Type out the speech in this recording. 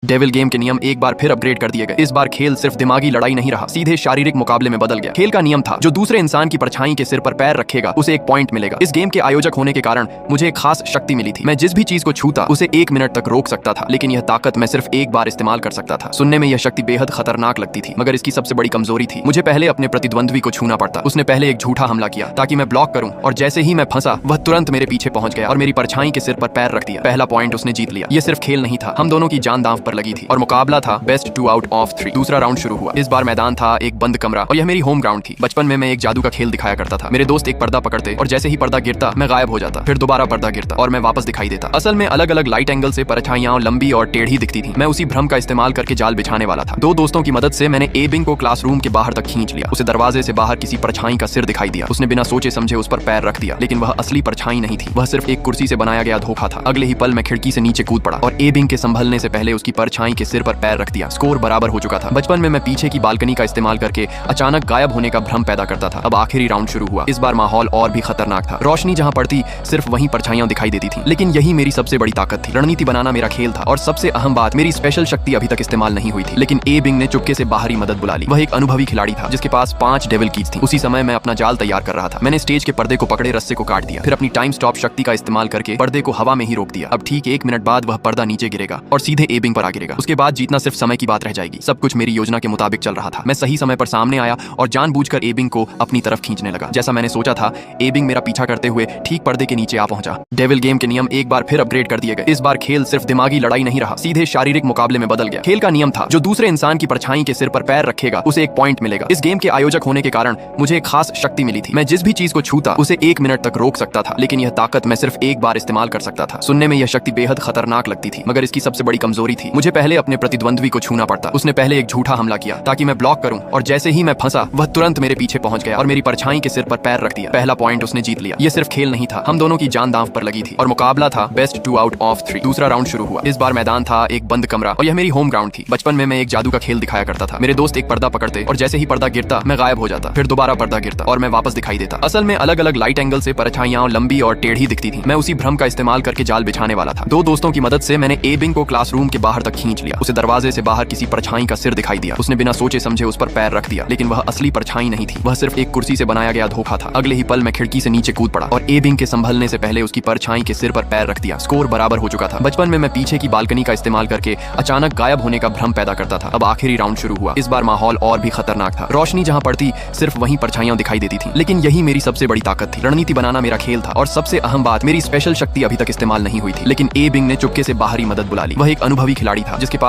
Devil game के नियम एक बार फिर अपग्रेड कर दिए गए। इस बार खेल सिर्फ दिमागी लड़ाई नहीं रहा, सीधे शारीरिक मुकाबले में बदल गया। खेल का नियम था, जो दूसरे इंसान की परछाई के सिर पर पैर रखेगा उसे एक पॉइंट मिलेगा। इस गेम के आयोजक होने के कारण मुझे एक खास शक्ति मिली थी। मैं जिस भी चीज को छूता उसे 1 मिनट तक रोक सकता था, लेकिन यह ताकत मैं सिर्फ एक बार इस्तेमाल कर सकता था। सुनने में यह शक्ति बेहद खतरनाक लगती थी, मगर इसकी सबसे बड़ी कमजोरी थी, मुझे पहले अपने प्रतिद्वंद्वी को छूना पड़ता। उसने पहले एक झूठा हमला किया ताकि मैं ब्लॉक करूं, और जैसे ही मैं फंसा वह तुरंत मेरे पीछे पहुंच गया और मेरी परछाई के सिर पर पैर रख दिया। पहला पॉइंट उसने जीत लिया। यह सिर्फ खेल नहीं था, हम दोनों की जान दांव पर लगी थी और मुकाबला था बेस्ट 2 आउट ऑफ 3। दूसरा राउंड शुरू हुआ। इस बार मैदान था एक बंद कमरा और यह मेरी होम ग्राउंड थी। बचपन में मैं एक जादू का खेल दिखाया करता था। मेरे दोस्त एक पर्दा पकड़ते और जैसे ही पर्दा गिरता मैं गायब हो जाता, फिर दोबारा पर्दा गिरता और मैं वापस दिखाई देता। असल में अलग अलग लाइट एंगल से परछाइयां लंबी और टेढ़ी दिखती थी। मैं उसी भ्रम का इस्तेमाल करके जाल बिछाने वाला था। 2 दोस्तों की मदद से मैंने एबिंग को क्लासरूम के बाहर तक खींच लिया। उसे दरवाजे से बाहर किसी परछाई का सिर दिखाई दिया। उसने बिना सोचे समझे उस पर पैर रख दिया, लेकिन वह असली परछाई नहीं थी, वह सिर्फ एक कुर्सी से बनाया गया धोखा था। अगले ही पल मैं खिड़की से नीचे कूद पड़ा और एबिंग के संभलने से पहले उसकी परछाई के सिर पर पैर रख दिया। स्कोर बराबर हो चुका था। बचपन में मैं पीछे की बालकनी का इस्तेमाल करके अचानक गायब होने का भ्रम पैदा करता था। अब आखिरी राउंड शुरू हुआ। इस बार माहौल और भी खतरनाक था। रोशनी जहां पड़ती सिर्फ वहीं परछाइयां दिखाई देती थी, लेकिन यही मेरी सबसे बड़ी ताकत थी। रणनीति बनाना मेरा खेल था और सबसे अहम बात, मेरी स्पेशल शक्ति अभी तक इस्तेमाल नहीं हुई थी, लेकिन एबिंग ने चुपके से बाहरी मदद बुला ली। वह एक अनुभवी खिलाड़ी था जिसके पास 5 डेविल कीज थी। उसी समय मैं अपना जाल तैयार कर रहा था। मैंने स्टेज के पर्दे को पकड़े रस्से को काट दिया, फिर अपनी टाइम स्टॉप शक्ति का इस्तेमाल करके पर्दे को हवा में ही रोक दिया। अब ठीक 1 मिनट बाद वह पर्दा नीचे गिरेगा और सीधे एबिंग पर आ गिरेगा। उसके बाद जीतना सिर्फ समय की बात रह जाएगी। सब कुछ मेरी योजना के मुताबिक चल रहा था। मैं सही समय पर सामने आया और जानबूझकर एबिंग को अपनी तरफ खींचने लगा। जैसा मैंने सोचा था, एबिंग मेरा पीछा करते हुए ठीक पर्दे के नीचे आ पहुंचा। डेविल गेम के नियम एक बार फिर अपग्रेड कर दिए गए। इस बार खेल सिर्फ दिमागी लड़ाई नहीं रहा, सीधे शारीरिक मुकाबले में बदल गया। खेल का नियम था, जो दूसरे इंसान की परछाई के सिर पर पैर रखेगा उसे एक पॉइंट मिलेगा। इस गेम के आयोजक होने के कारण मुझे एक खास शक्ति मिली थी। मैं जिस भी चीज को छूता उसे 1 मिनट तक रोक सकता था, लेकिन यह ताकत मैं सिर्फ एक बार इस्तेमाल कर सकता था। सुनने में यह शक्ति बेहद खतरनाक लगती थी, मगर इसकी सबसे बड़ी कमजोरी थी, मुझे पहले अपने प्रतिद्वंद्वी को छूना पड़ता। उसने पहले एक झूठा हमला किया ताकि मैं ब्लॉक करूं, और जैसे ही मैं फंसा वह तुरंत मेरे पीछे पहुंच गया और मेरी परछाई के सिर पर पैर रख दिया। पहला पॉइंट उसने जीत लिया। यह सिर्फ खेल नहीं था, हम दोनों की जान दांव पर लगी थी और मुकाबला था बेस्ट 2 आउट ऑफ 3। दूसरा राउंड शुरू हुआ। इस बार मैदान था एक बंद कमरा और यह मेरी होम ग्राउंड थी। बचपन में मैं एक जादू का खेल दिखाया करता था। मेरे दोस्त एक पर्दा पकड़ते और जैसे ही पर्दा गिरता मैं गायब हो जाता, फिर दोबारा पर्दा गिरता और मैं वापस दिखाई देता। असल में अलग अलग लाइट एंगल से परछाइयां लंबी और टेढ़ी दिखती थी। मैं उसी भ्रम का इस्तेमाल करके जाल बिछाने वाला था। 2 दोस्तों की मदद से मैंने एबिंग को क्लासरूम के बाहर तक खींच लिया। उसे दरवाजे से बाहर किसी परछाई का सिर दिखाई दिया। उसने बिना सोचे समझे उस पर पैर रख दिया, लेकिन वह असली परछाई नहीं थी, वह सिर्फ एक कुर्सी से बनाया गया धोखा था। अगले ही पल मैं खिड़की से नीचे कूद पड़ा और एबिंग के संभलने से पहले उसकी परछाई के सिर पर पैर रख दिया। स्कोर बराबर हो चुका था। बचपन में मैं पीछे की बालकनी का इस्तेमाल करके अचानक गायब होने का भ्रम पैदा करता था। अब आखिरी राउंड शुरू हुआ। इस बार माहौल और भी खतरनाक था। रोशनी जहां पड़ती सिर्फ वहीं परछाइयां दिखाई देती थी, लेकिन यही मेरी सबसे बड़ी ताकत थी। रणनीति बनाना मेरा खेल था और सबसे अहम बात, मेरी स्पेशल शक्ति अभी तक इस्तेमाल नहीं हुई थी, लेकिन एबिंग ने चुपके से बाहरी मदद बुला ली। वह एक अनुभवी खिलाड़ी था जिसके पास